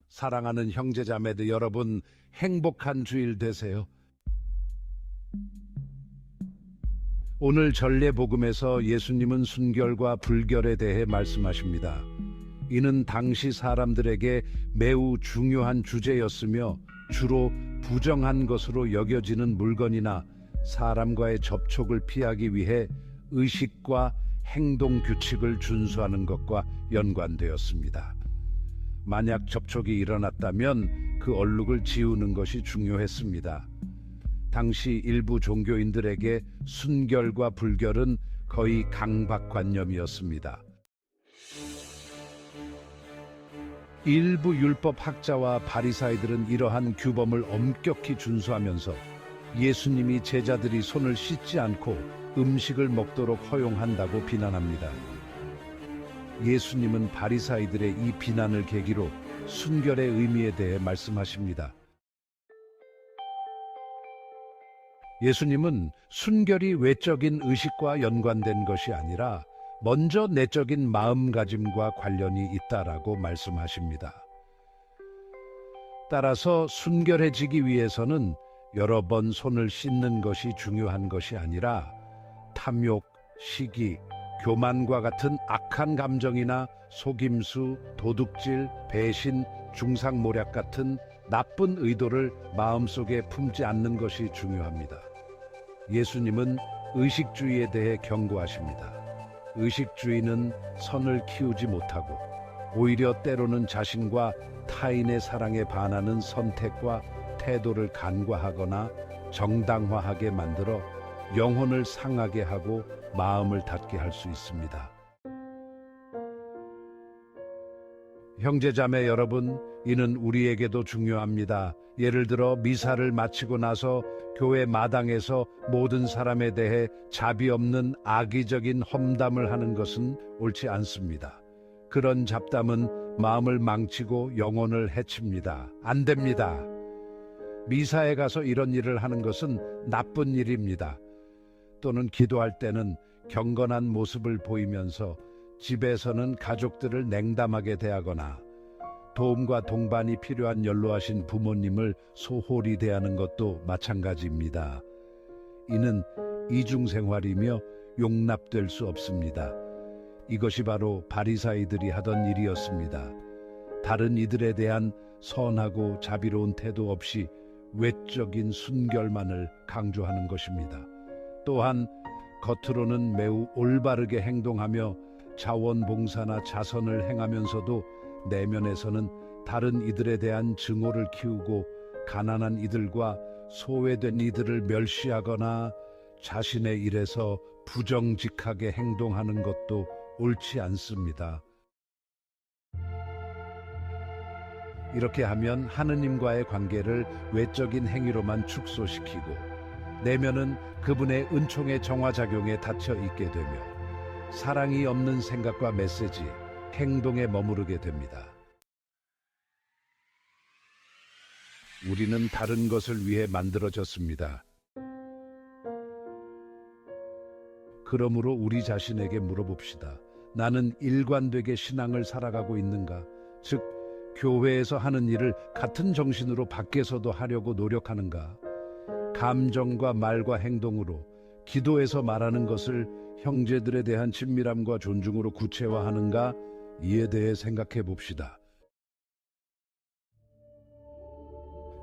사랑하는 형제자매들 여러분, 행복한 주일 되세요. 오늘 전례복음에서 예수님은 순결과 불결에 대해 말씀하십니다. 이는 당시 사람들에게 매우 중요한 주제였으며 주로 부정한 것으로 여겨지는 물건이나 사람과의 접촉을 피하기 위해 의식과 행동 규칙을 준수하는 것과 연관되었습니다. 만약 접촉이 일어났다면 그 얼룩을 지우는 것이 중요했습니다. 당시 일부 종교인들에게 순결과 불결은 거의 강박관념이었습니다. 일부 율법학자와 바리사이들은 이러한 규범을 엄격히 준수하면서 예수님이 제자들이 손을 씻지 않고 음식을 먹도록 허용한다고 비난합니다. 예수님은 바리사이들의 이 비난을 계기로 순결의 의미에 대해 말씀하십니다. 예수님은 순결이 외적인 의식과 연관된 것이 아니라 먼저 내적인 마음가짐과 관련이 있다라고 말씀하십니다. 따라서 순결해지기 위해서는 여러 번 손을 씻는 것이 중요한 것이 아니라 탐욕, 시기, 교만과 같은 악한 감정이나 속임수, 도둑질, 배신, 중상모략 같은 나쁜 의도를 마음속에 품지 않는 것이 중요합니다. 예수님은 의식주의에 대해 경고하십니다. 의식주의는 선을 키우지 못하고 오히려 때로는 자신과 타인의 사랑에 반하는 선택과 태도를 간과하거나 정당화하게 만들어 영혼을 상하게 하고 마음을 닫게 할 수 있습니다. 형제자매 여러분, 이는 우리에게도 중요합니다. 예를 들어 미사를 마치고 나서 교회 마당에서 모든 사람에 대해 자비 없는 악의적인 험담을 하는 것은 옳지 않습니다. 그런 잡담은 마음을 망치고 영혼을 해칩니다. 안 됩니다. 미사에 가서 이런 일을 하는 것은 나쁜 일입니다. 또는 기도할 때는 경건한 모습을 보이면서 집에서는 가족들을 냉담하게 대하거나 도움과 동반이 필요한 연로하신 부모님을 소홀히 대하는 것도 마찬가지입니다. 이는 이중생활이며 용납될 수 없습니다. 이것이 바로 바리사이들이 하던 일이었습니다. 다른 이들에 대한 선하고 자비로운 태도 없이 외적인 순결만을 강조하는 것입니다. 또한 겉으로는 매우 올바르게 행동하며 자원봉사나 자선을 행하면서도 내면에서는 다른 이들에 대한 증오를 키우고 가난한 이들과 소외된 이들을 멸시하거나 자신의 일에서 부정직하게 행동하는 것도 옳지 않습니다. 이렇게 하면 하느님과의 관계를 외적인 행위로만 축소시키고 내면은 그분의 은총의 정화작용에 닫혀 있게 되며 사랑이 없는 생각과 메시지, 행동에 머무르게 됩니다. 우리는 다른 것을 위해 만들어졌습니다. 그러므로 우리 자신에게 물어봅시다. 나는 일관되게 신앙을 살아가고 있는가? 즉, 교회에서 하는 일을 같은 정신으로 밖에서도 하려고 노력하는가? 감정과 말과 행동으로, 기도에서 말하는 것을 형제들에 대한 친밀함과 존중으로 구체화하는가? 이에 대해 생각해 봅시다.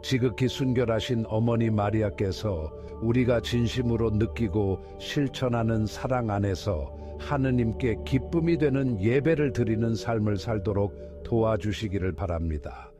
지극히 순결하신 어머니 마리아께서 우리가 진심으로 느끼고 실천하는 사랑 안에서 하느님께 기쁨이 되는 예배를 드리는 삶을 살도록 도와주시기를 바랍니다.